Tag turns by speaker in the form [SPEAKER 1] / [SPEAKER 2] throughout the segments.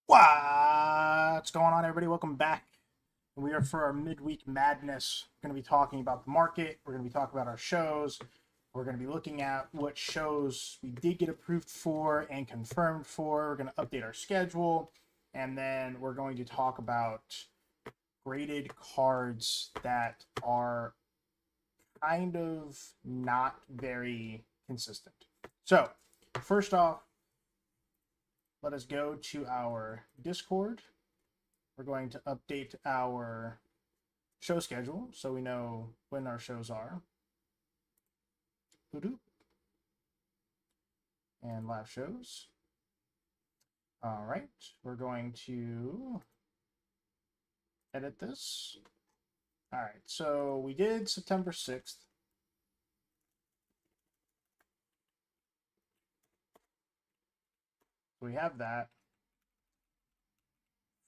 [SPEAKER 1] What's going on, everybody? Welcome back. We are for our midweek madness. We're going to be talking about the market. We're going to be talking about our shows. We're going to be looking at what shows we did get approved for and confirmed for. We're going to update our schedule. And then we're going to talk about graded cards that are kind of not very consistent. So, first off, let us go to our Discord. We're going to update our show schedule so we know when our shows are. And live shows. All right, we're going to edit this. All right, so we did September 6th. We have that.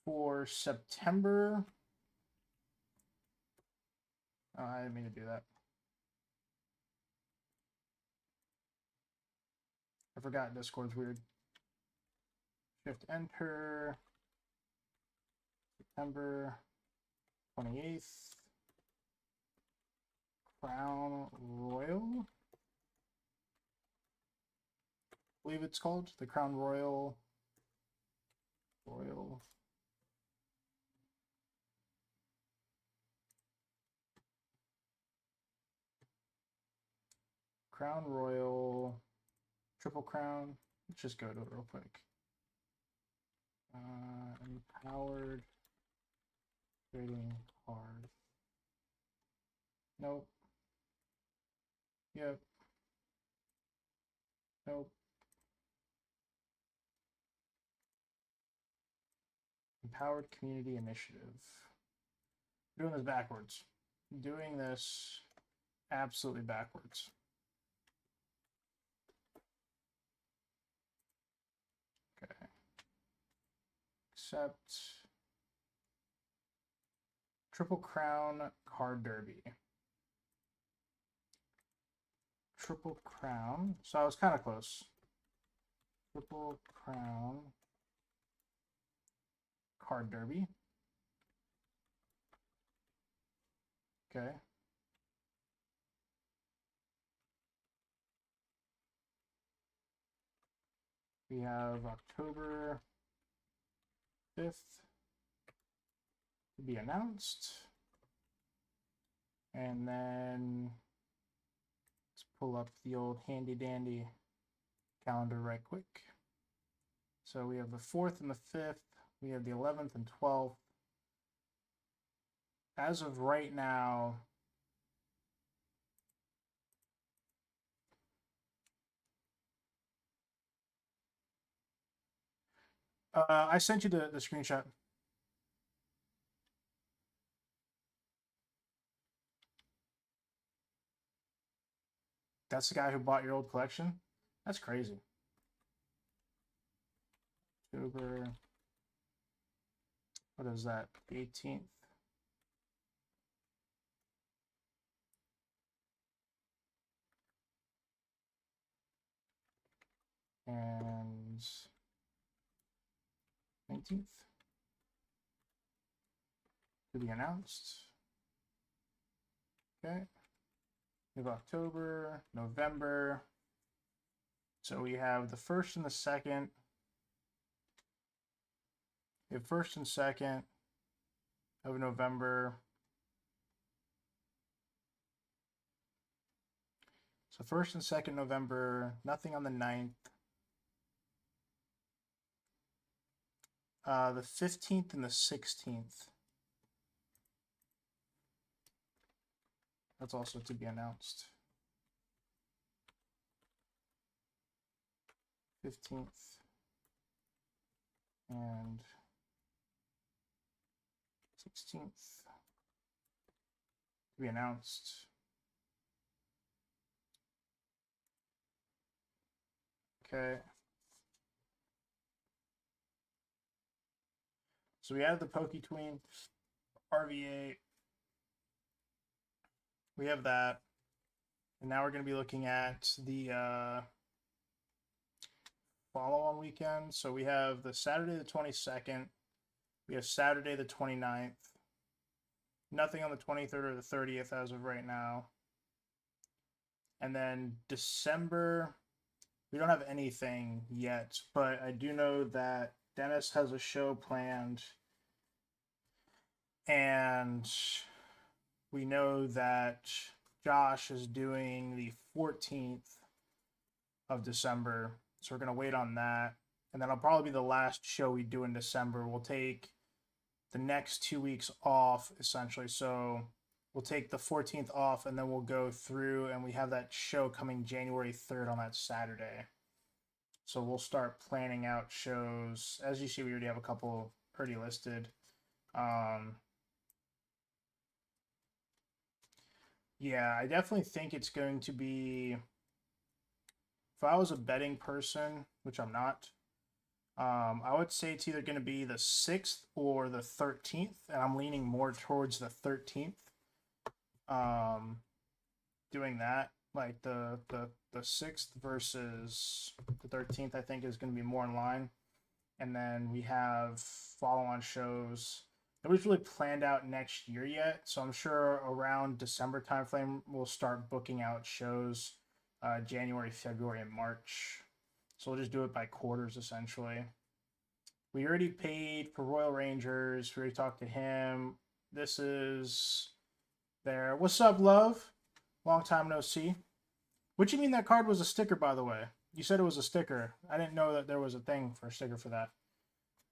[SPEAKER 1] For September, oh, I didn't mean to do that. I forgot Discord's weird. Shift enter. September 28th. Crown Royal. I believe it's called the Crown Royal. Crown Royal, Triple Crown. Let's just go to it real quick. Empowered trading card. Nope. Yep. Nope. Empowered Community Initiative. I'm doing this backwards. I'm doing this absolutely backwards. Okay. Accept. Triple Crown Card Derby. Triple Crown. So I was kind of close. Triple Crown Card Derby. Okay. We have October 5th to be announced. And then let's pull up the old handy dandy calendar right quick. So we have the 4th and the 5th. We have the 11th and 12th. As of right now, I sent you the screenshot. That's the guy who bought your old collection? That's crazy. October, what is that? The 18th. And 19th to be announced. Okay. We have October, November. So we have the 1st and the 2nd. We have 1st and 2nd of November. So 1st and 2nd November, nothing on the 9th. The 15th and the 16th. That's also to be announced. 15th and 16th to be announced. Okay. So we have the Pt.2 RVA. We have that. And now we're going to be looking at the follow-on weekend. So we have the Saturday the 22nd. We have Saturday the 29th. Nothing on the 23rd or the 30th as of right now. And then December, we don't have anything yet, but I do know that Dennis has a show planned. And we know that Josh is doing the 14th of December. So we're going to wait on that. And that'll probably be the last show we do in December. We'll take the next 2 weeks off, essentially. So we'll take the 14th off, and then we'll go through, and we have that show coming January 3rd on that Saturday. So we'll start planning out shows. As you see, we already have a couple already listed. Yeah, I definitely think it's going to be, if I was a betting person, which I'm not, I would say it's either going to be the 6th or the 13th, and I'm leaning more towards the 13th. Doing that, like the 6th versus the 13th, I think is going to be more in line. And then we have follow-on shows. Nobody's really planned out next year yet, so I'm sure around December timeframe we'll start booking out shows, January, February, and March. So we'll just do it by quarters, essentially. We already paid for Royal Rangers. We already talked to him. This is there. What's up, love? Long time no see. What you mean that card was a sticker, by the way? You said it was a sticker. I didn't know that there was a thing for a sticker for that.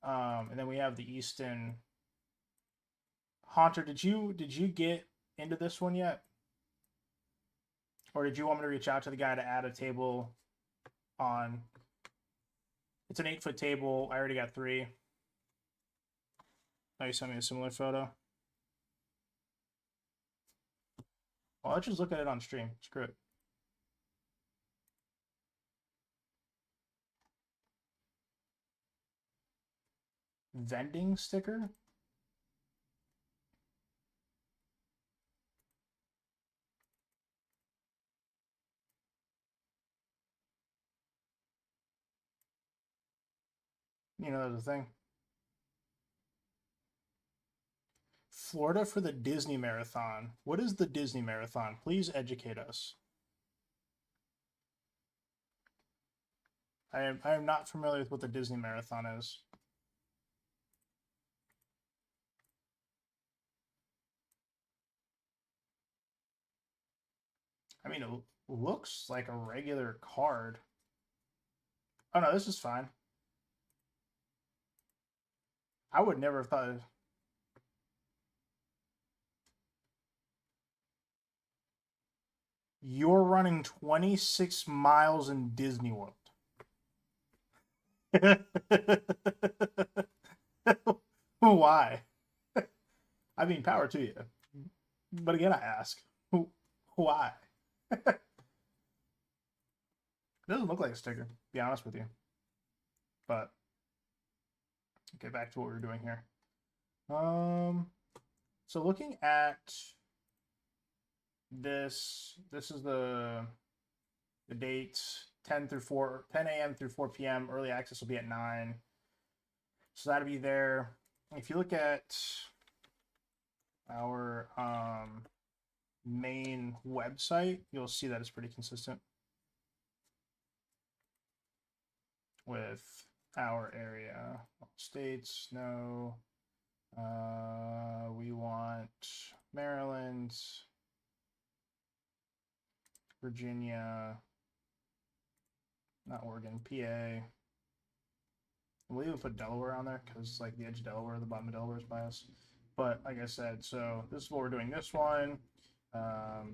[SPEAKER 1] And then we have the Easton. Haunter, did you get into this one yet? Or did you want me to reach out to the guy to add a table on? It's an 8-foot table. I already got 3. Oh, you sent me a similar photo. Well, let's just look at it on stream. Screw it. Vending sticker? You know, there's a thing. Florida for the Disney Marathon. What is the Disney Marathon? Please educate us. I am not familiar with what the Disney Marathon is. I mean, it looks like a regular card. Oh no, this is fine. I would never have thought. You're running 26 miles in Disney World. Why? I mean, power to you. But again, I ask, why? It doesn't look like a sticker, to be honest with you. But get back to what we were doing here. So looking at this is the dates 10 a.m. through 4 p.m. Early access will be at 9. So that'll be there. If you look at our main website, you'll see that it's pretty consistent with our area. States, no. We want Maryland, Virginia, not Oregon, PA. We'll even put Delaware on there because like the edge of Delaware, the bottom of Delaware is by us. But like I said, so this is what we're doing this one.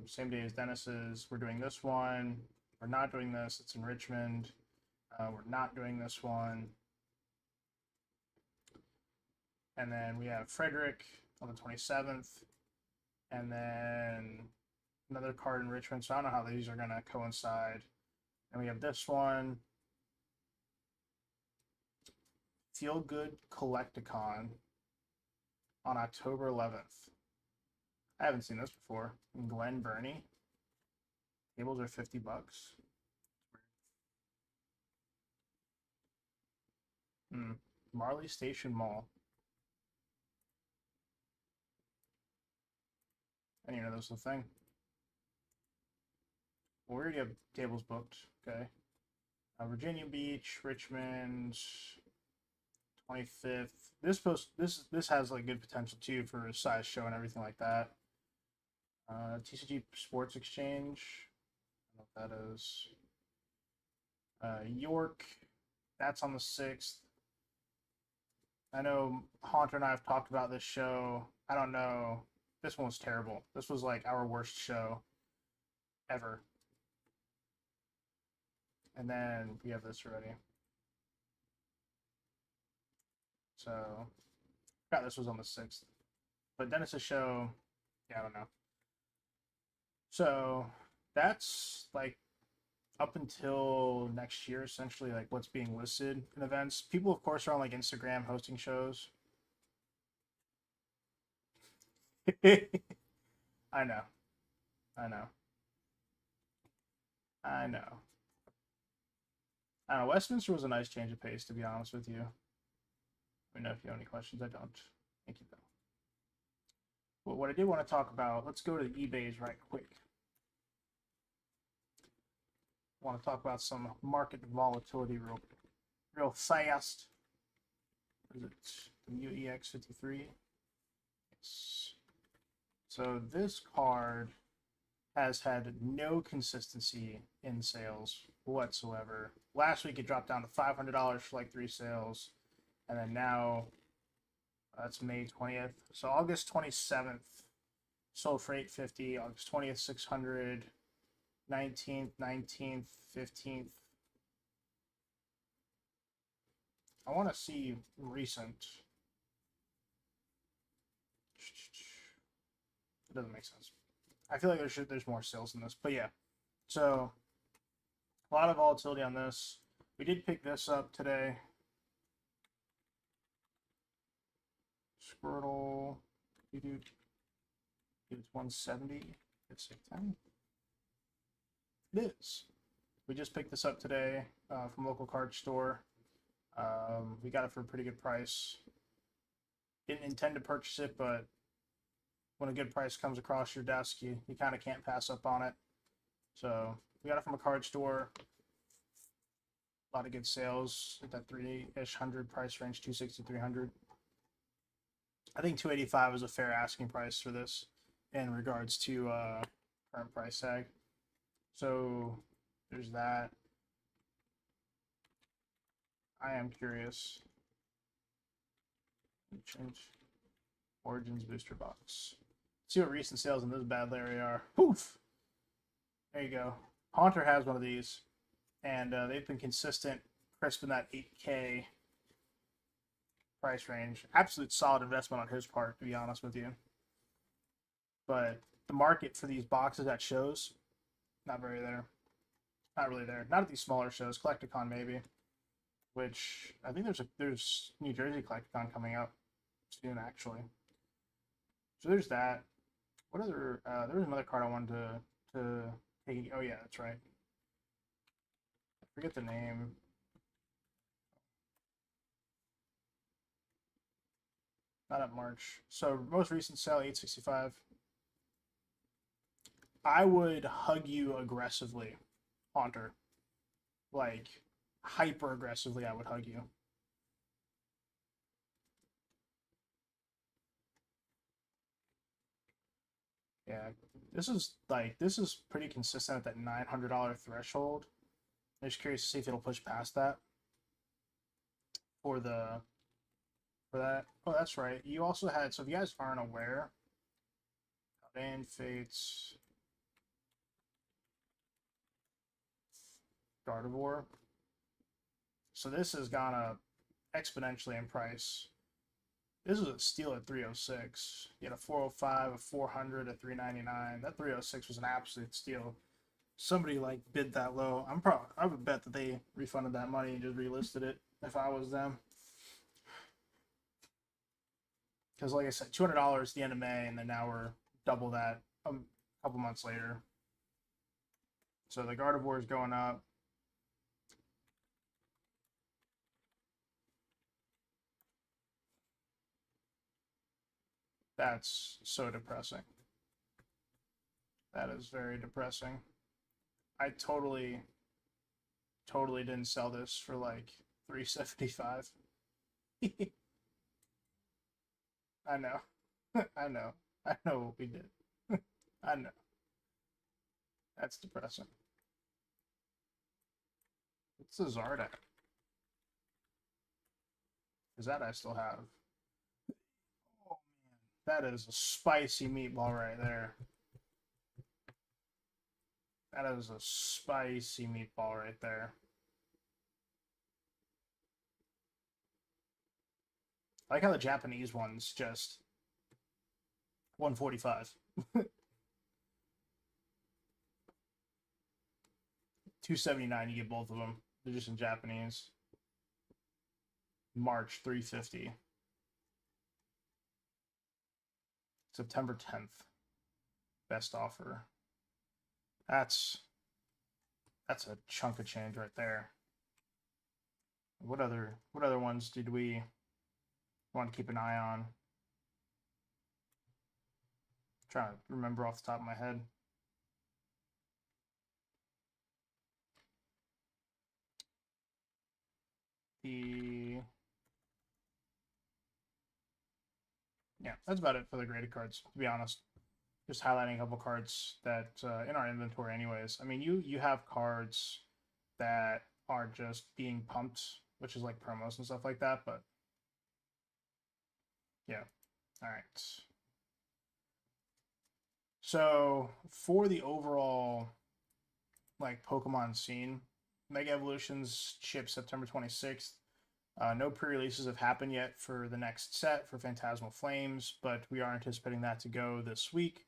[SPEAKER 1] Same day as Dennis's. We're doing this one. We're not doing this. It's in Richmond. We're not doing this one. And then we have Frederick on the 27th. And then another card in Richmond. So I don't know how these are going to coincide. And we have this one. Feel Good Collecticon on October 11th. I haven't seen this before. In Glen Burnie. Tables are $50. Marley Station Mall. I didn't even know this was a thing. Well, we already have tables booked. Okay. Virginia Beach, Richmond, 25th. This has like good potential too for a size show and everything like that. TCG Sports Exchange. I don't know what that is. York. That's on the 6th. I know Haunter and I have talked about this show. I don't know. This one was terrible. This was like our worst show ever. And then we have this already. So, yeah, this was on the 6th. But Dennis's show, yeah, I don't know. So, that's like up until next year, essentially, like what's being listed in events. People, of course, are on like Instagram hosting shows. I know. I know. I know. I don't know. Westminster was a nice change of pace, to be honest with you. Let me know if you have any questions. I don't. Thank you, though. Well, what I did want to talk about, let's go to the eBays right quick. I want to talk about some market volatility real fast. What is it? The MUEX53. Yes. So this card has had no consistency in sales whatsoever. Last week it dropped down to $500 for like 3 sales, and then now that's May 20th. So August 27th sold for $850, August 20th $600, 19th 15th. I want to see recent. It doesn't make sense. I feel like there's more sales in this, but yeah. So a lot of volatility on this. We did pick this up today. Squirtle. It's 170. It's 610. It is. We just picked this up today from local card store. We got it for a pretty good price. Didn't intend to purchase it, but when a good price comes across your desk, you kind of can't pass up on it. So we got it from a card store. A lot of good sales at that 3-ish hundred price range, 260, 300. I think 285 is a fair asking price for this in regards to current price tag. So there's that. I am curious. Change Origins booster box. Let's see what recent sales in this bad Larry are. Poof! There you go. Haunter has one of these, and they've been consistent, crisp in that 8K price range. Absolute solid investment on his part, to be honest with you. But the market for these boxes at shows, not very there. Not really there. Not at these smaller shows. Collecticon maybe, which I think there's New Jersey Collecticon coming up soon, actually. So there's that. What other? There was another card I wanted to take. Oh yeah, that's right. I forget the name. Not at March. So most recent sale 865. I would hug you aggressively, Haunter. Like hyper aggressively, I would hug you. Yeah, this is pretty consistent at that $900 threshold. I'm just curious to see if it'll push past that for that. Oh, that's right. You also had, so if you guys aren't aware, Van Fates Gardevoir. So this has gone up exponentially in price. This was a steal at 306. You had a 405, a 400, a 399. That 306 was an absolute steal. Somebody like bid that low. I would bet that they refunded that money and just relisted it if I was them. Because like I said, $200 at the end of May, and then now we're double that a couple months later. So the Gardevoir is going up. That's so depressing. That is very depressing. I totally didn't sell this for like 375. I know. I know. I know what we did. I know. That's depressing. What's the Zardak? Is that I still have? Oh man, that is a spicy meatball right there. That is a spicy meatball right there. I like how the Japanese one's just 145. 279, you get both of them. They're just in Japanese. March 350. September 10th. Best offer. That's a chunk of change right there. What other ones did we want to keep an eye on? I'm trying to remember off the top of my head. Yeah, that's about it for the graded cards, to be honest. Just highlighting a couple cards that in our inventory anyways. I mean, you have cards that are just being pumped, which is like promos and stuff like that, but yeah. All right. So for the overall like Pokemon scene, Mega Evolutions ship September 26th. No pre-releases have happened yet for the next set for Phantasmal Flames, but we are anticipating that to go this week.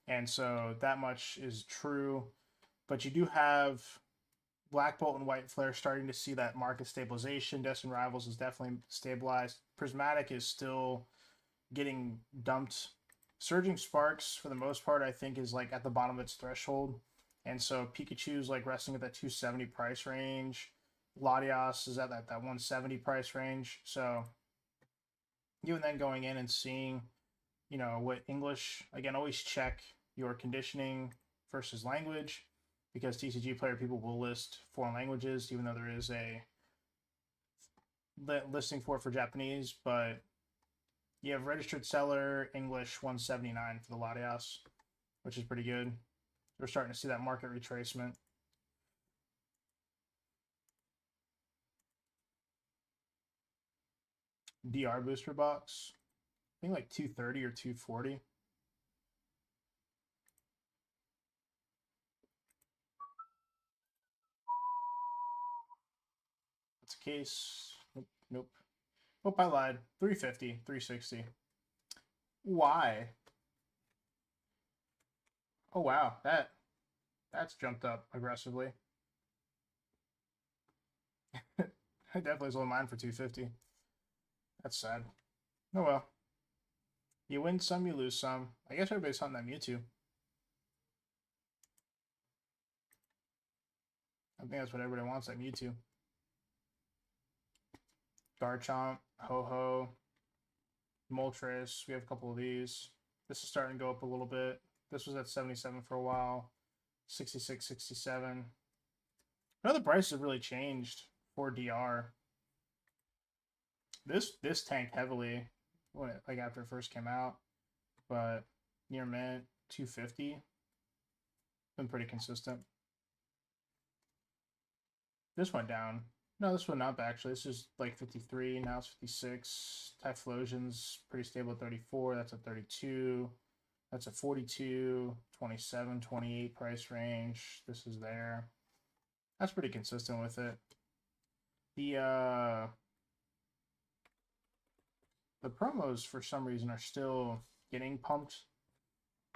[SPEAKER 1] And so that much is true. But you do have Black Bolt and White Flare starting to see that market stabilization. Destined Rivals is definitely stabilized. Prismatic is still getting dumped. Surging Sparks, for the most part, I think is like at the bottom of its threshold. And so Pikachu's like resting at that 270 price range. Latias is at that 170 price range. So even then going in and seeing, you know, what English, again, always check your conditioning versus language, because TCG player people will list foreign languages, even though there is a listing for Japanese, but you have registered seller English 179 for the Latias, which is pretty good. We're starting to see that market retracement. DR booster box, I think like 230 or 240. That's a case. Nope. Oh, I lied. 350, 360. Why? Oh wow, that's jumped up aggressively. I definitely sold mine for 250. That's sad. Oh well. You win some, you lose some. I guess everybody's hunting that Mewtwo. I think that's what everybody wants, that Mewtwo. Garchomp, Ho-Ho, Moltres. We have a couple of these. This is starting to go up a little bit. This was at 77 for a while. 66, 67. I know the prices have really changed for DR. This tanked heavily when it, like after it first came out, but near mint 250. Been pretty consistent. This went down. No, this went up actually. This is like 53. Now it's 56. Typhlosion's pretty stable at 34. That's a 32. That's a 42, 27, 28 price range. This is there. That's pretty consistent with it. The promos for some reason are still getting pumped.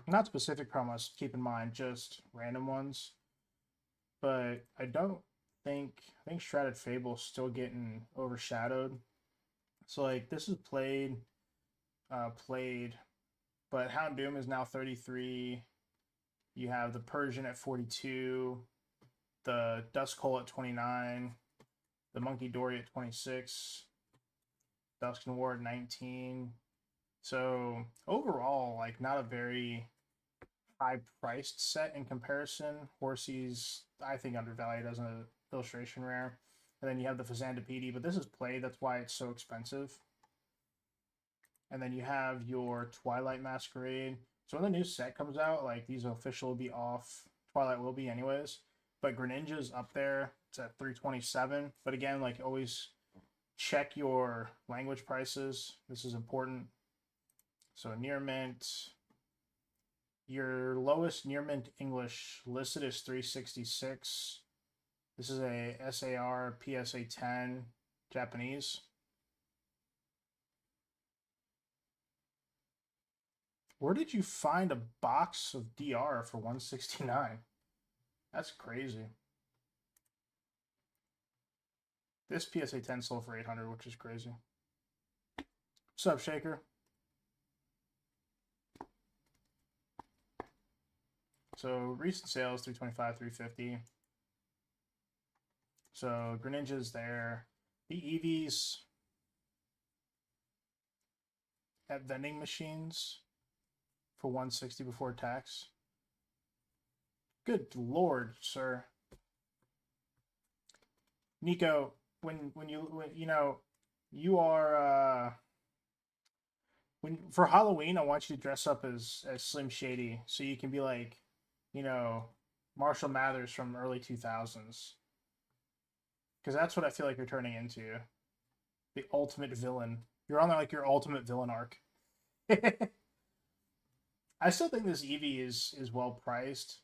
[SPEAKER 1] Not specific promos, keep in mind, just random ones. But I think Shrouded Fable's still getting overshadowed. So like this is played, but Houndoom is now 33. You have the Persian at 42, the Duskull at 29, the Monkey Dory at 26, Dusknoir at 19, So overall, like not a very high priced set in comparison. Horsey's, I think, undervalued as an illustration rare. And then you have the Pt.2, but this is play, that's why it's so expensive. And then you have your Twilight Masquerade. So when the new set comes out, like these official will be off. Twilight will be anyways. But Greninja's up there. It's at 327. But again, like always check your language prices. This is important. So near mint, your lowest near mint English listed is 366. This is a SAR PSA 10 Japanese. Where did you find a box of DR for 169? That's crazy. This PSA 10 sold for 800, which is crazy. What's up, Shaker? So recent sales 325, 350. So Greninja's there. The EVs at vending machines for 160 before tax. Good Lord, sir. Nico, when you know you are when for Halloween, I want you to dress up as Slim Shady so you can be like, you know, Marshall Mathers from early 2000s. Because that's what I feel like you're turning into. The ultimate villain. You're on like your ultimate villain arc. I still think this Eevee is well priced.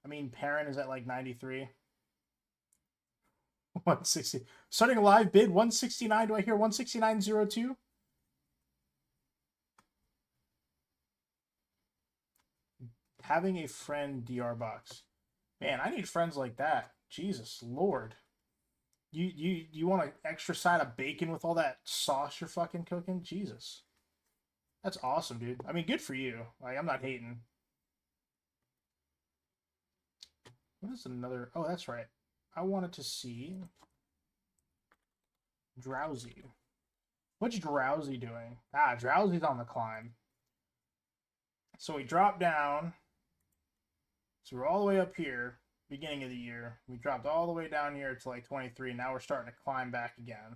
[SPEAKER 1] I mean, Perrin is at like 93. 160. Starting a live bid, 169. Do I hear 169.02? Having a friend DR box. Man, I need friends like that. Jesus Lord. You want an extra side of bacon with all that sauce you're fucking cooking? Jesus. That's awesome, dude. I mean, good for you. Like, I'm not hating. What is another? Oh, that's right. I wanted to see Drowsy. What's Drowsy doing? Ah, Drowsy's on the climb. So we dropped down. So we're all the way up here, beginning of the year. We dropped all the way down here to like 23. Now we're starting to climb back again.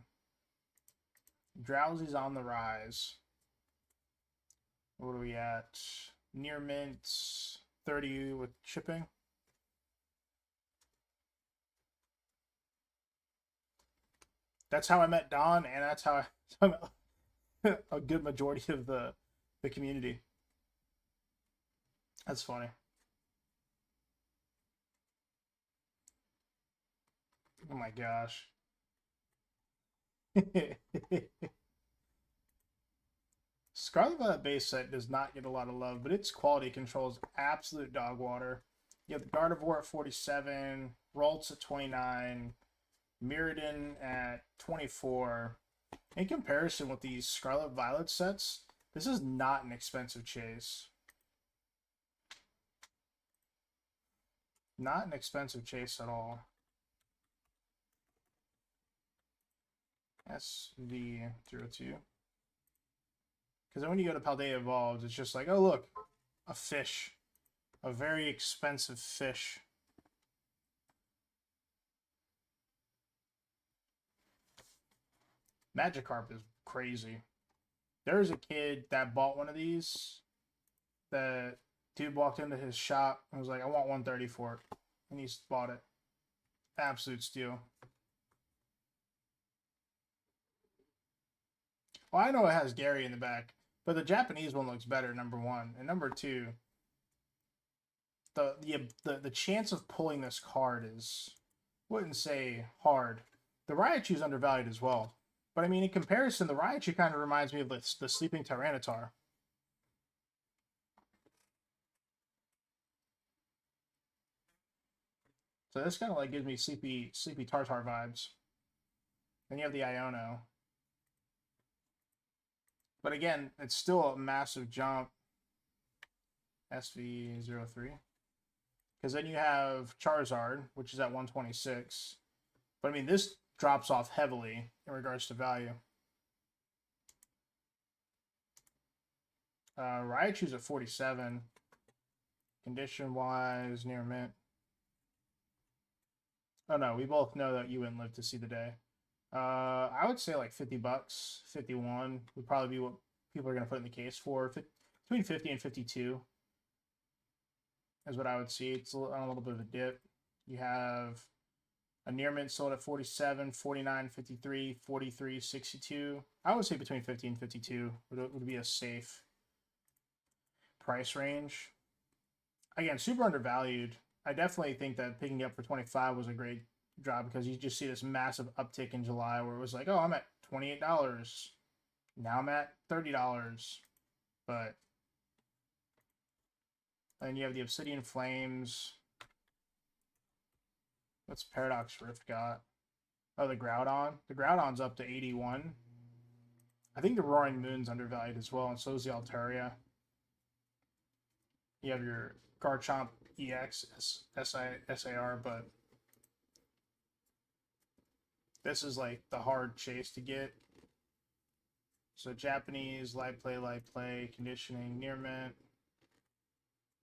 [SPEAKER 1] Drowsy's on the rise. What are we at? Near mint 30 with shipping. That's how I met Don, and that's how I met a good majority of the community. That's funny. Oh my gosh. Scarlet Violet base set does not get a lot of love, but its quality control is absolute dog water. You have the Gardevoir at 47, Ralts at 29, Mirrodin at 24. In comparison with these Scarlet Violet sets, this is not an expensive chase. Not an expensive chase at all. SV02. Because when you go to Paldea Evolved, it's just like, oh look, a fish. A very expensive fish. Magikarp is crazy. There's a kid that bought one of these. The dude walked into his shop and was like, I want 130 for it. And he's bought it. Absolute steal. Well, I know it has Gary in the back, but the Japanese one looks better, number one. And number two, the chance of pulling this card is, wouldn't say hard. The Raichu's undervalued as well. But I mean, in comparison, the Raichu kind of reminds me of the Sleeping Tyranitar. So this kind of like gives me sleepy Tartar vibes. Then you have the Iono. But again, it's still a massive jump. SV03. Because then you have Charizard, which is at 126. But I mean, this drops off heavily in regards to value. Raichu's at 47. Condition wise, near mint. Oh no, we both know that you wouldn't live to see the day. I would say like $50, 51 would probably be what people are going to put in the case for. Between 50 and 52 is what I would see. It's on a little bit of a dip. You have a near mint sold at 47, 49, 53, 43, 62. I would say between 50 and 52 would be a safe price range. Again, super undervalued. I definitely think that picking up for 25 was a great job because you just see this massive uptick in July where it was like, oh, I'm at $28. Now I'm at $30. But then you have the Obsidian Flames. What's Paradox Rift got? Oh, the Groudon. The Groudon's up to 81. I think the Roaring Moon's undervalued as well, and so is the Altaria. You have your Garchomp EX SAR, but this is like the hard chase to get. So Japanese, light play, conditioning, near mint.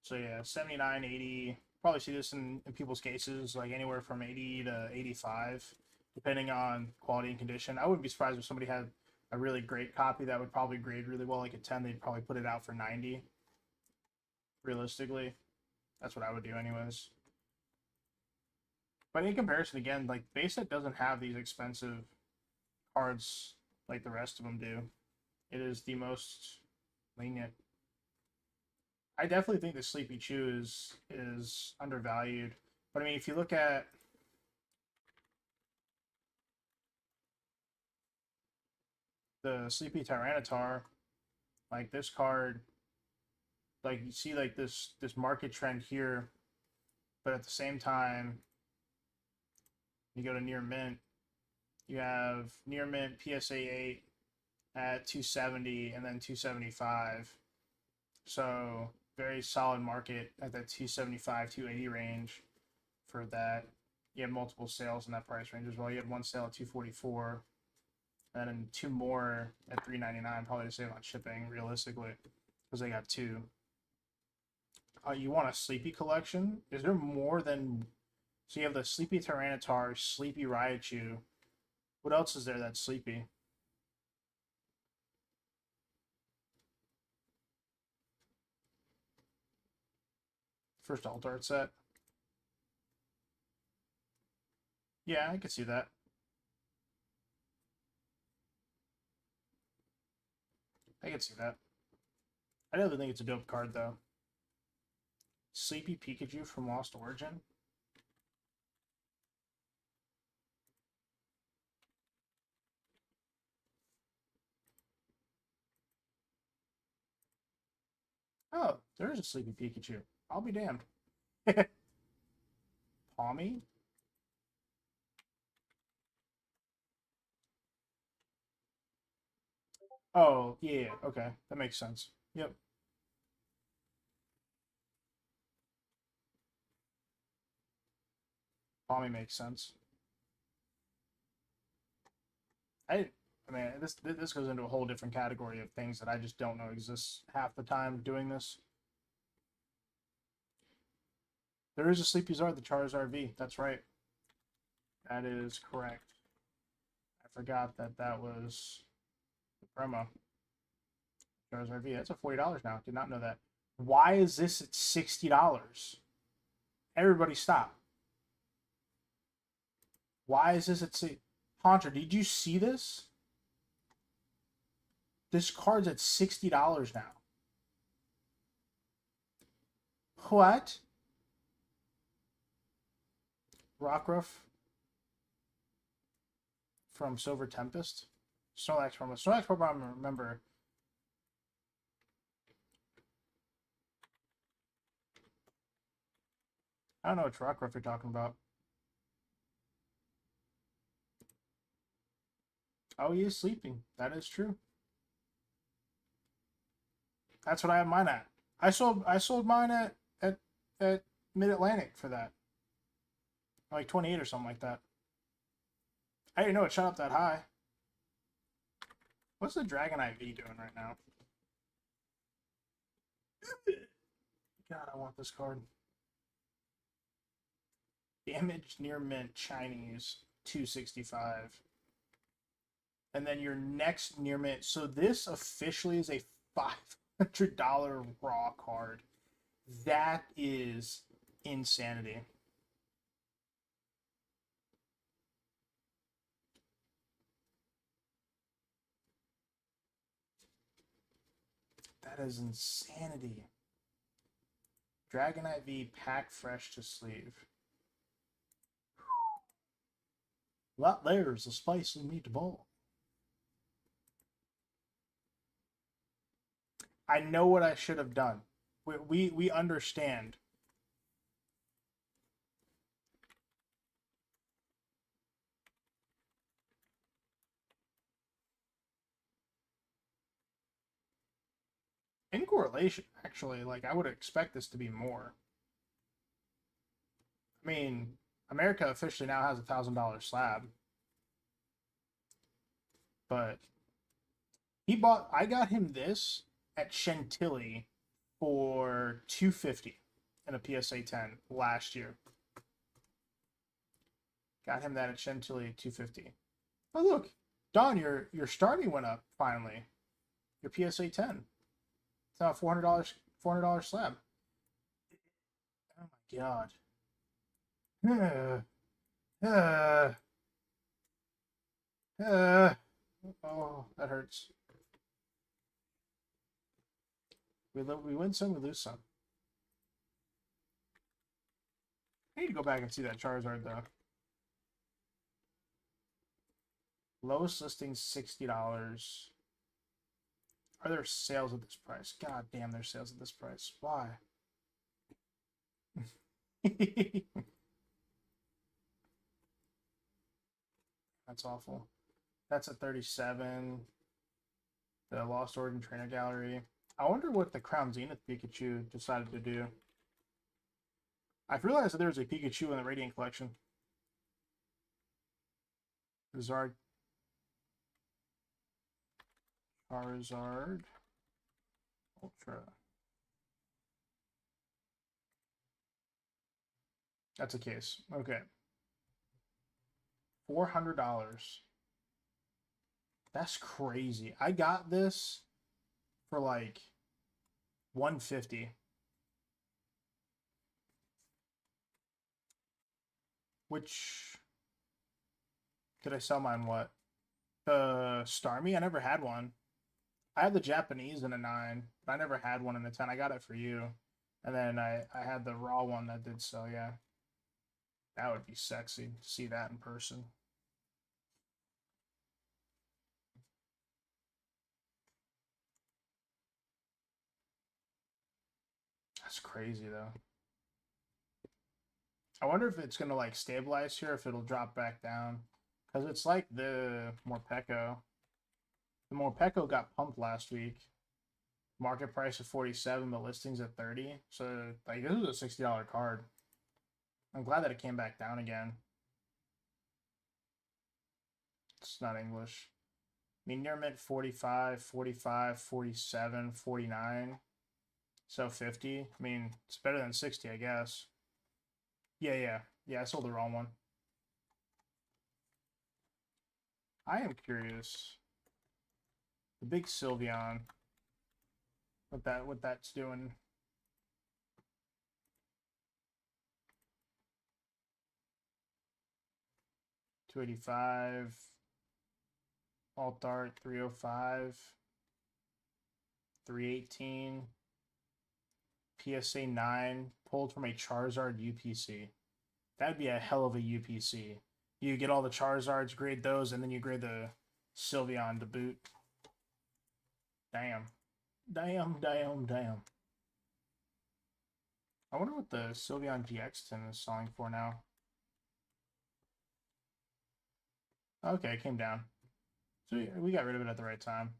[SPEAKER 1] So yeah, 79, 80. Probably see this in people's cases, like anywhere from 80 to 85, depending on quality and condition. I wouldn't be surprised if somebody had a really great copy that would probably grade really well, like a 10. They'd probably put it out for 90. Realistically, that's what I would do anyways. But in comparison, again, like base set doesn't have these expensive cards like the rest of them do. It is the most lenient. I definitely think the Sleepy Chew is undervalued. But I mean, if you look at the Sleepy Tyranitar, like this card, like you see like this market trend here, but at the same time, you go to near mint, you have near mint PSA 8 at 270 and then 275. So very solid market at that 275, 280 range for that. You have multiple sales in that price range as well. You had one sale at 244, and then two more at 399, probably to save on shipping realistically, because they got two. You want a Sleepy collection? Is there more than? So you have the Sleepy Tyranitar, Sleepy Raichu. What else is there that's Sleepy? First alt art set. Yeah, I could see that. I could see that. I definitely think it's a dope card though. Sleepy Pikachu from Lost Origin. Oh, there's a Sleepy Pikachu. I'll be damned. Palmy? Oh, yeah, okay. That makes sense. Yep. Palmy makes sense. I mean, this goes into a whole different category of things that I just don't know exists half the time doing this. There is a Sleepy Zard, the Charizard V. That's right. That is correct. I forgot that was the promo. Charizard V. That's a $40 now. Did not know that. Why is this at $60? Everybody stop. Why is this at Hunter, did you see this? This card's at $60 now. What? Rockruff from Silver Tempest. Snorlax promo. Snorlax promo, I remember. I don't know which Rockruff you're talking about. Oh, he is sleeping. That is true. That's what I have mine at. I sold mine at Mid Atlantic for that. Like 28 or something like that. I didn't know it shot up that high. What's the Dragonite V doing right now? God, I want this card. Damage near mint Chinese 265. And then your next near mint. So this officially is a $500 raw card. That is insanity. That is insanity. Dragonite V pack fresh to sleeve. That there's a spicy meatball. I know what I should have done. We understand. In correlation, actually, like I would expect this to be more. I mean, America officially now has $1,000 slab, but I got him this at Chantilly for $250 in a PSA 10 last year. Got him that at Chantilly $250. Oh look, Don, your Starmie went up finally. Your PSA 10. It's now $400 slab. Oh my god. Oh, that hurts. We win some, we lose some. I need to go back and see that Charizard though. Lowest listing $60. Are there sales at this price? God damn, there's sales at this price. Why? That's awful. That's at 37. The Lost Origin Trainer Gallery. I wonder what the Crown Zenith Pikachu decided to do. I've realized that there's a Pikachu in the Radiant Collection. Charizard. Ultra. That's a case. Okay. $400. That's crazy. I got this for like $150. Which did I sell mine what? The Starmie? I never had one. I had the Japanese in a 9, but I never had one in a 10. I got it for you. And then I had the raw one that did sell, yeah. That would be sexy to see that in person. That's crazy though. I wonder if it's gonna like stabilize here, if it'll drop back down. Because it's like the Morpeko. The Morpeko got pumped last week. Market price of 47, but listings at 30. So like this was a $60 card. I'm glad that it came back down again. It's not English. I mean, near mint 45, 45, 47, 49. So 50. I mean, it's better than 60, I guess. Yeah. I sold the wrong one. I am curious. The big Sylveon. What that's doing. $285. Alt Art 305. 318. PSA 9 pulled from a Charizard UPC. That'd be a hell of a UPC. You get all the Charizards, grade those, and then you grade the Sylveon to boot. Damn. I wonder what the Sylveon GX10 is selling for now. Okay, it came down. So we got rid of it at the right time.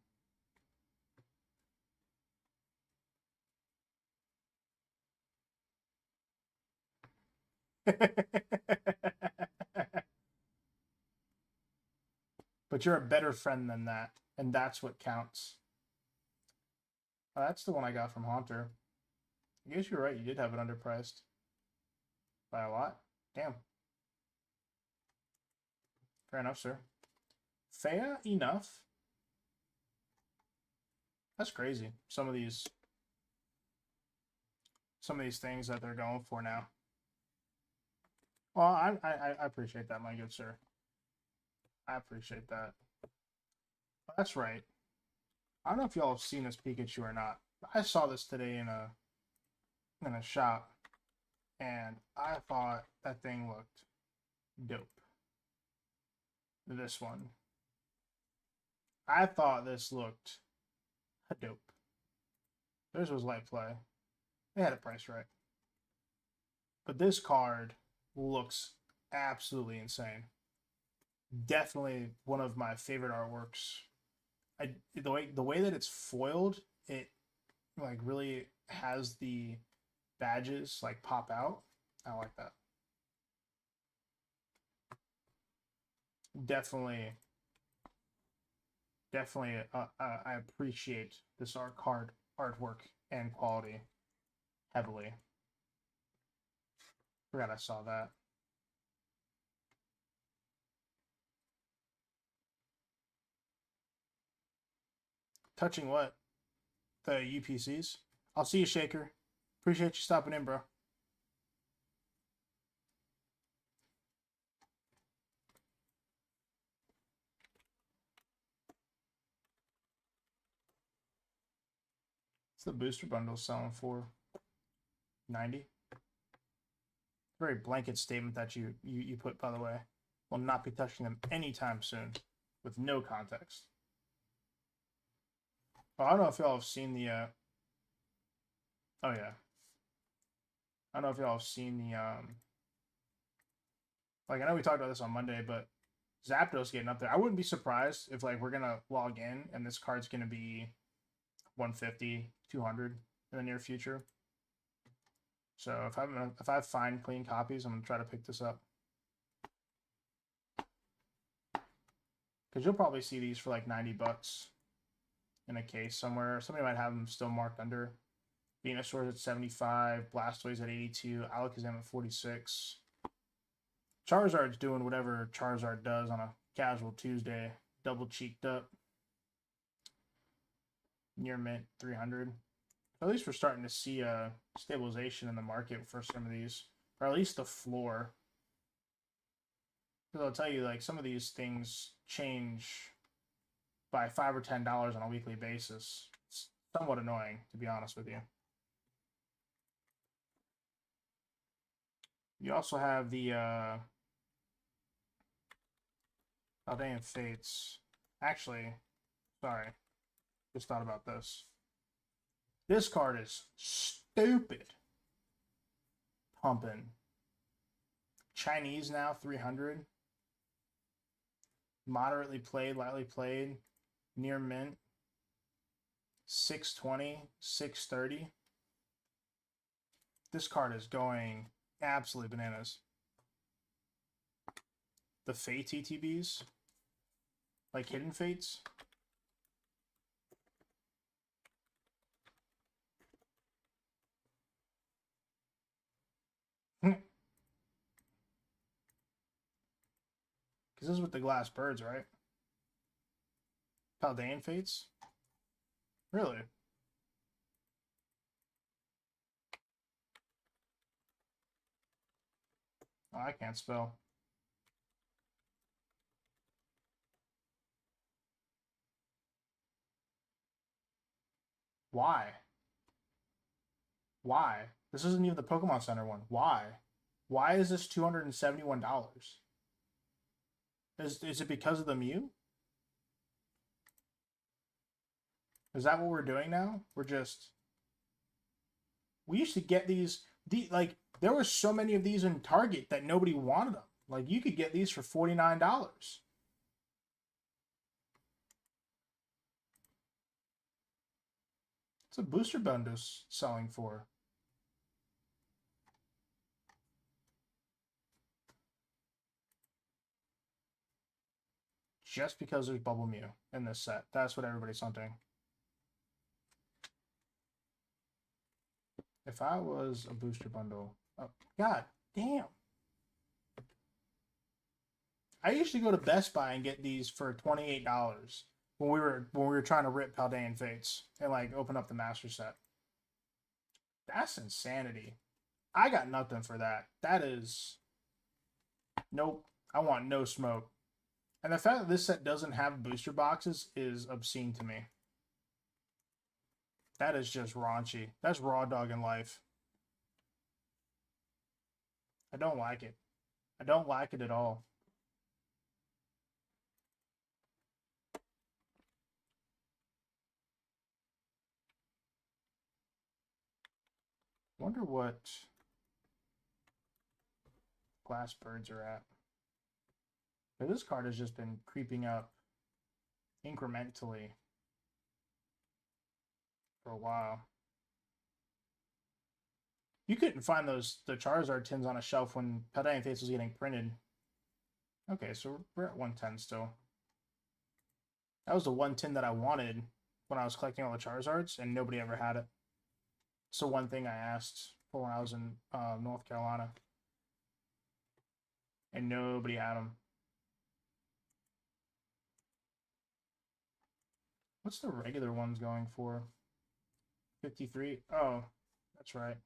[SPEAKER 1] But you're a better friend than that, and that's what counts. Oh, that's the one I got from Haunter. I guess you're right. You did have it underpriced by a lot. Damn. Fair enough, sir. Fair enough. That's crazy. Some of these things that they're going for now. Well, I appreciate that, my good sir. I appreciate that. That's right. I don't know if y'all have seen this Pikachu or not. I saw this today in a shop, and I thought that thing looked dope. This one. I thought this looked dope. Theirs was light play. They had a price right. But this card looks absolutely insane. Definitely one of my favorite artworks. The way that it's foiled, it like really has the badges like pop out. I like that. Definitely, I appreciate this artwork and quality heavily. Forgot I saw that. Touching what? The UPCs? I'll see you, Shaker. Appreciate you stopping in, bro. What's the booster bundle selling for? 90? Very blanket statement that you put, by the way. Will not be touching them anytime soon, with no context. Oh, I don't know if y'all have seen the. Oh yeah. I don't know if y'all have seen the. Like I know we talked about this on Monday, but Zapdos getting up there. I wouldn't be surprised if like we're gonna log in and this card's gonna be 150, 200 in the near future. So if I find clean copies, I'm gonna try to pick this up. Because you'll probably see these for like 90 bucks in a case somewhere. Somebody might have them still marked under. Venusaur's at 75, Blastoise at 82, Alakazam at 46. Charizard's doing whatever Charizard does on a casual Tuesday, double cheeked up. Near mint 300. At least we're starting to see a stabilization in the market for some of these, or at least the floor. Because I'll tell you, like some of these things change by $5 or $10 on a weekly basis. It's somewhat annoying, to be honest with you. You also have the Paldean Fates. Actually, sorry, just thought about this. This card is stupid. Pumping. Chinese now, 300. Moderately played, lightly played. Near mint. 620, 630. This card is going absolutely bananas. The Fate TTBs. Like Hidden Fates. Because this is with the glass birds, right? Paldean Fates? Really? Oh, I can't spell. Why? Why? This isn't even the Pokemon Center one. Why? Why is this $271? Is it because of the Mew? Is that what we're doing now? We used to get these like there were so many of these in Target that nobody wanted them. Like you could get these for $49. It's a booster bundle selling for. Just because there's Bubble Mew in this set. That's what everybody's hunting. If I was a booster bundle, oh god damn. I usually go to Best Buy and get these for $28 when we were trying to rip Paldean Fates and like open up the master set. That's insanity. I got nothing for that. That is nope. I want no smoke. And the fact that this set doesn't have booster boxes is obscene to me. That is just raunchy. That's raw dog in life. I don't like it. I don't like it at all. Wonder what glass birds are at. But this card has just been creeping up incrementally for a while. You couldn't find the Charizard tins on a shelf when Paldean Fates was getting printed. Okay, so we're at 110 still. That was the one tin that I wanted when I was collecting all the Charizards, and nobody ever had it. It's the one thing I asked for when I was in North Carolina. And nobody had them. What's the regular ones going for? 53? Oh, that's right.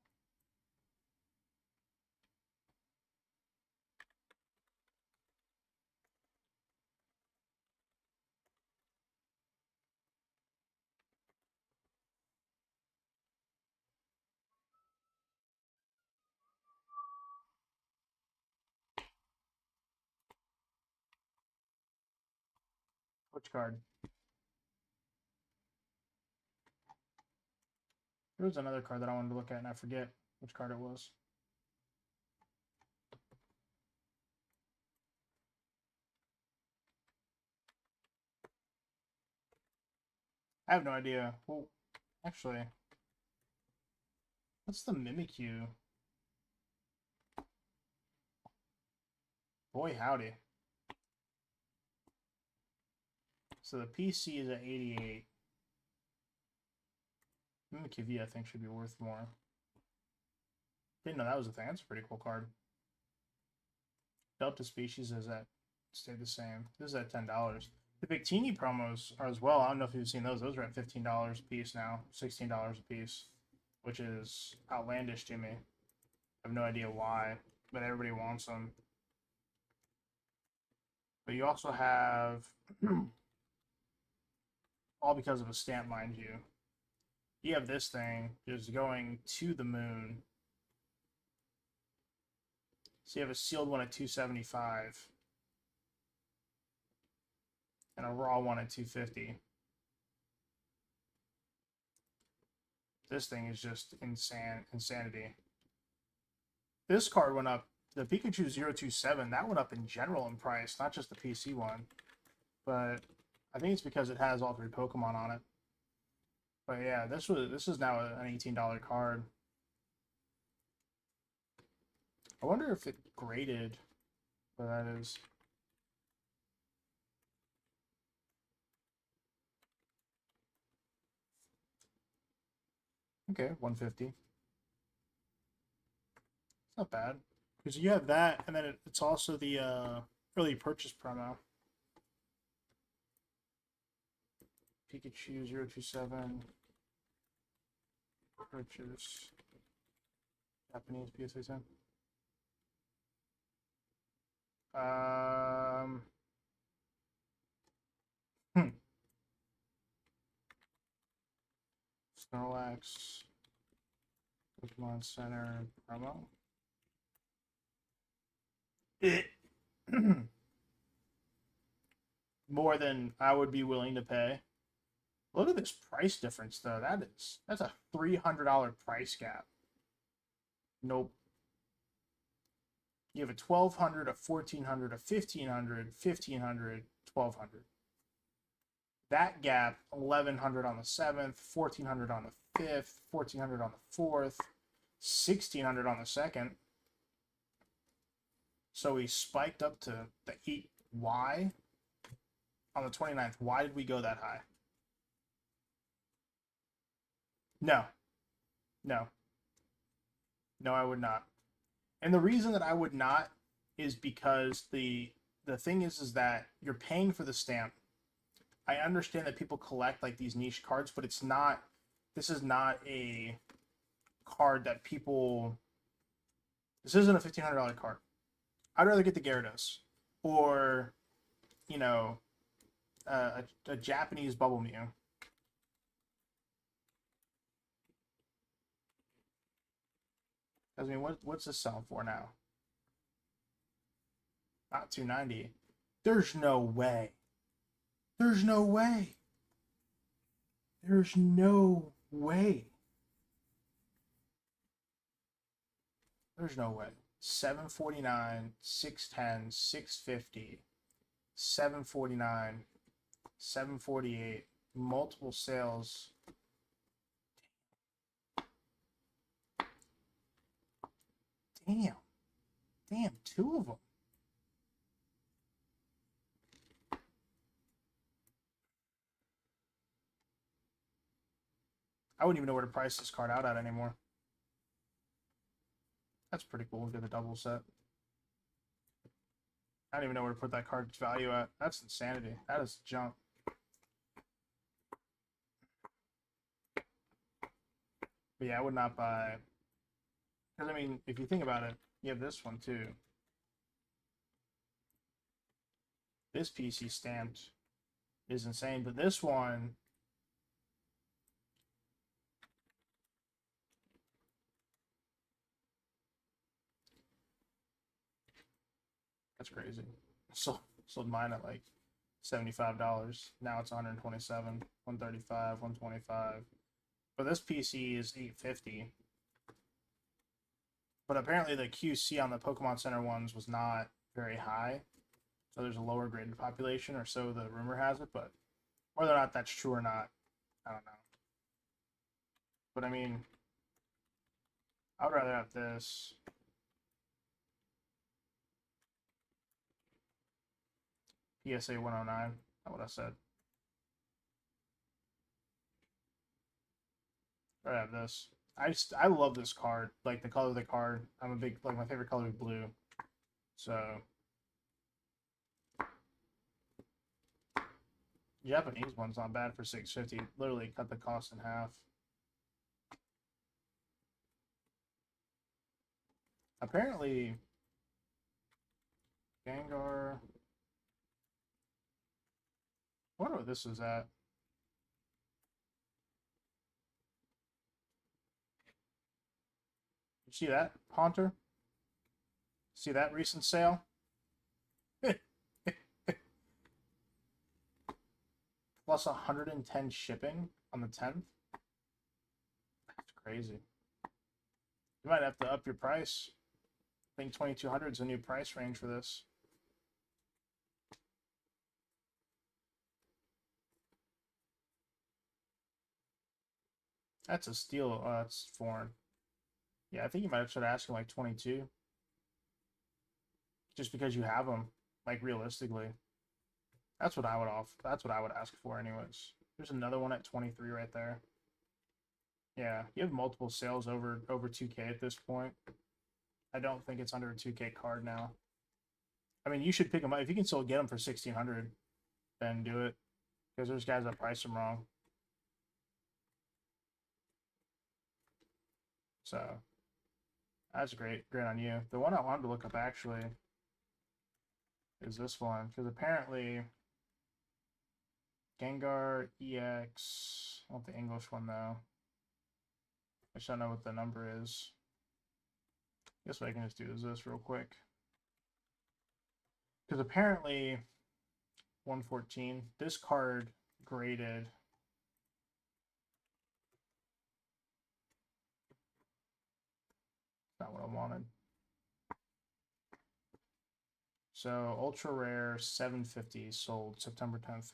[SPEAKER 1] Which card? There was another card that I wanted to look at, and I forget which card it was. I have no idea. Well, actually, what's the Mimikyu? Boy, howdy. So the PC is at 88. Mimikyu V, I think, should be worth more. Didn't know that was a thing. That's a pretty cool card. Delta Species is at stayed the same. This is at $10. The Big Teeny promos are as well. I don't know if you've seen those. Those are at $15 a piece now, $16 a piece, which is outlandish to me. I have no idea why, but everybody wants them. But you also have, all because of a stamp, mind you, you have this thing just going to the moon. So you have a sealed one at 275 and a raw one at 250. This thing is just insanity. This card went up. The Pikachu 027, that went up in general in price, not just the PC one. But I think it's because it has all three Pokemon on it. But yeah, this is now an $18 card. I wonder if it graded what that is. Okay, 150. It's not bad. Because you have that, and then it's also the early purchase promo. Pikachu 027. Purchase. Japanese PSA 10. Snorlax. Pokemon Center promo. More than I would be willing to pay. Look at this price difference, though. That's a $300 price gap. Nope. You have a 1200, a 1400, a 1500, 1500, 1200. That gap, 1100 on the 7th, 1400 on the 5th, 1400 on the 4th, 1600 on the 2nd. So we spiked up to the 8Y on the 29th. Why did we go that high? No. No, I would not. And the reason that I would not is because the thing is that you're paying for the stamp. I understand that people collect like these niche cards, but it's not. This is not a card that people. This isn't a $1,500 card. I'd rather get the Gyarados or, you know, a Japanese Bubble Mew. I mean, what's this selling for now? Not 290. There's no way. There's no way. There's no way. There's no way. 749, 610, 650, 749, 748, multiple sales. Damn. Damn, two of them. I wouldn't even know where to price this card out at anymore. That's pretty cool. Get the double set. I don't even know where to put that card's value at. That's insanity. That is junk. But yeah, I would not buy. Because, I mean, if you think about it, you have this one too. This PC stamped is insane. But this one. That's crazy. Sold mine at like $75. Now it's 127, 135, 125. But this PC is 850. But apparently the QC on the Pokemon Center ones was not very high. So there's a lower graded population, or so the rumor has it. But whether or not that's true or not, I don't know. But I mean, I would rather have this. PSA 109. That's what I said. I have this. I love this card. Like the color of the card. I'm a big like my favorite color is blue. So Japanese one's not bad for 650. Literally cut the cost in half. Apparently Gengar. I wonder what this is at. You see that, Haunter? See that recent sale? Plus 110 shipping on the 10th. That's crazy. You might have to up your price. I think 2200 is a new price range for this. That's a steal. That's foreign. Yeah, I think you might have started asking like 22. Just because you have them, like realistically. That's what I would off. That's what I would ask for, anyways. There's another one at 23 right there. Yeah, you have multiple sales over 2K at this point. I don't think it's under a 2K card now. I mean, you should pick them up if you can still get them for 1,600. Then do it, because there's guys that price them wrong. So that's great. Great on you. The one I wanted to look up actually is this one, because apparently Gengar EX. I want the English one though. I just don't know what the number is. I guess what I can just do is this real quick. Because apparently 114, this card graded. Not what I wanted. So ultra rare 750 sold September 10th.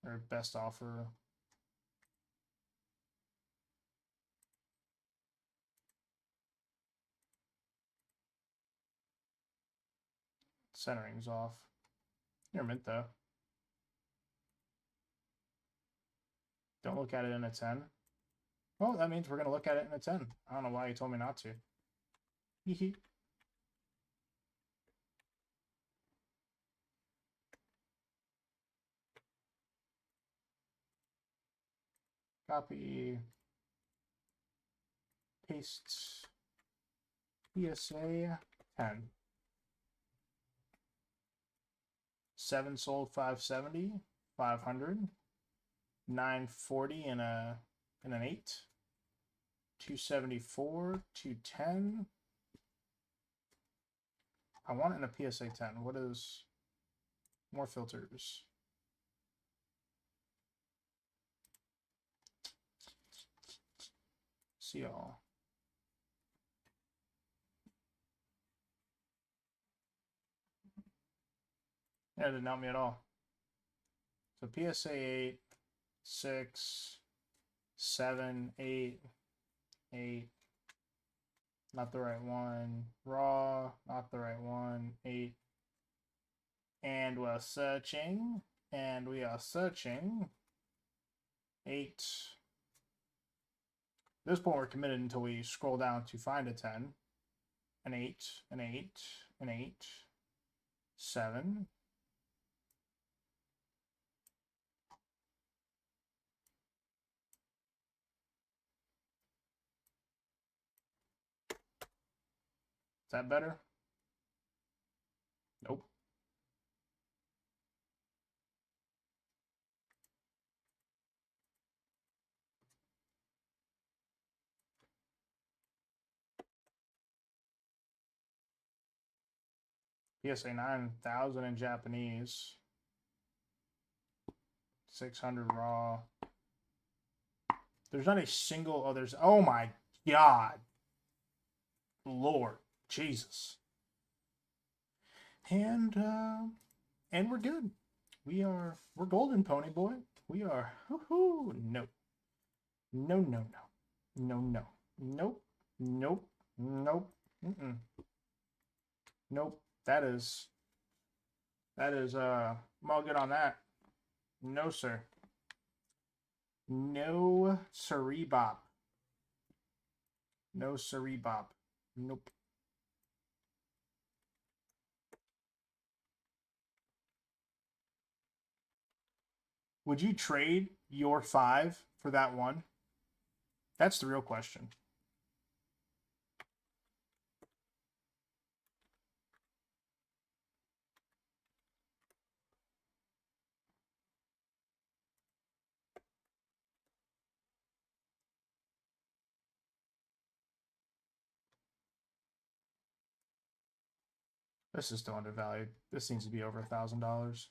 [SPEAKER 1] Or best offer. Centering's off. You're mint though. Don't look at it in a 10. Well, that means we're going to look at it in a 10. I don't know why you told me not to. Hee. Copy. Paste. PSA 10. 7 sold 570, 500, 940 in an 8, 274, 210. I want it in a PSA 10. What is more filters? See all. Yeah, it didn't help me at all. So PSA 8, 6, 7, 8, 8. Not the right one. Raw, not the right one. 8. And we're searching. And we are searching. 8. At this point, we're committed until we scroll down to find a 10. An 8, an 8, an 8. 7. Is that better? Nope. PSA 9,000 in Japanese. 600 raw. There's not a single others. Oh my God. Lord Jesus. And we're good. We're golden, pony boy. We are. Woohoo! No. No, no, no. No, no. Nope. Nope. Nope. Mm-mm. Nope. That is I'm all good on that. No, sir. No siree bop. No siree bop. Nope. Would you trade your 5 for that 1? That's the real question. This is still undervalued. This seems to be over $1,000.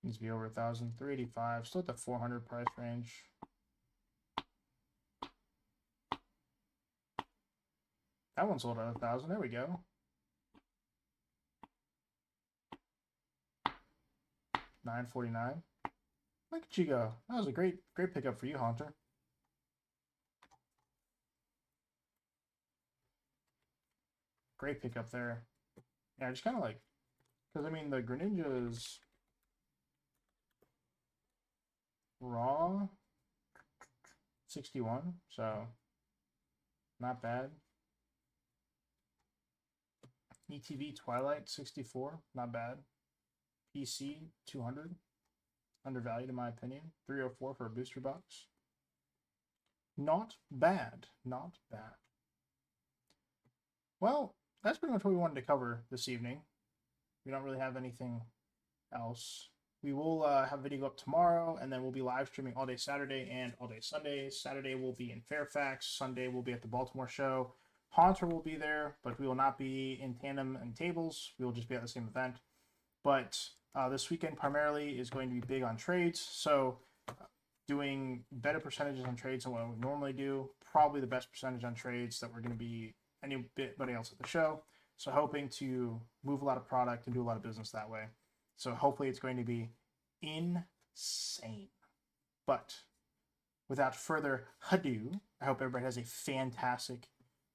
[SPEAKER 1] Needs to be over 1,000. 385. Still at the 400 price range. That one sold at 1,000. There we go. $949. Look at you go. That was a great pickup for you, Hunter. Great pickup there. Yeah, just kind of like, because I mean the Greninja is raw 61, so not bad. ETV Twilight 64, not bad. PC 200, undervalued in my opinion. 304 for a booster box. Not bad, not bad. Well, that's pretty much what we wanted to cover this evening. We don't really have anything else. We will have a video up tomorrow, and then we'll be live streaming all day Saturday and all day Sunday. Saturday will be in Fairfax. Sunday will be at the Baltimore show. Haunter will be there, but we will not be in tandem and tables. We will just be at the same event. But this weekend primarily is going to be big on trades. So doing better percentages on trades than what we normally do. Probably the best percentage on trades that we're going to be anybody else at the show. So hoping to move a lot of product and do a lot of business that way. So hopefully it's going to be insane. But without further ado, I hope everybody has a fantastic,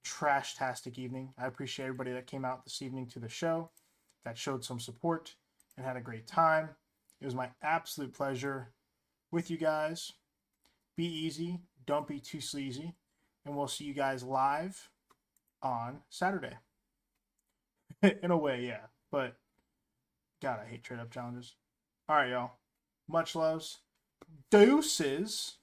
[SPEAKER 1] trash-tastic evening. I appreciate everybody that came out this evening to the show, that showed some support. and had a great time. It was my absolute pleasure with you guys. Be easy. Don't be too sleazy. And we'll see you guys live on Saturday. In a way, yeah. But, God, I hate trade-up challenges. All right, y'all. Much loves. Deuces.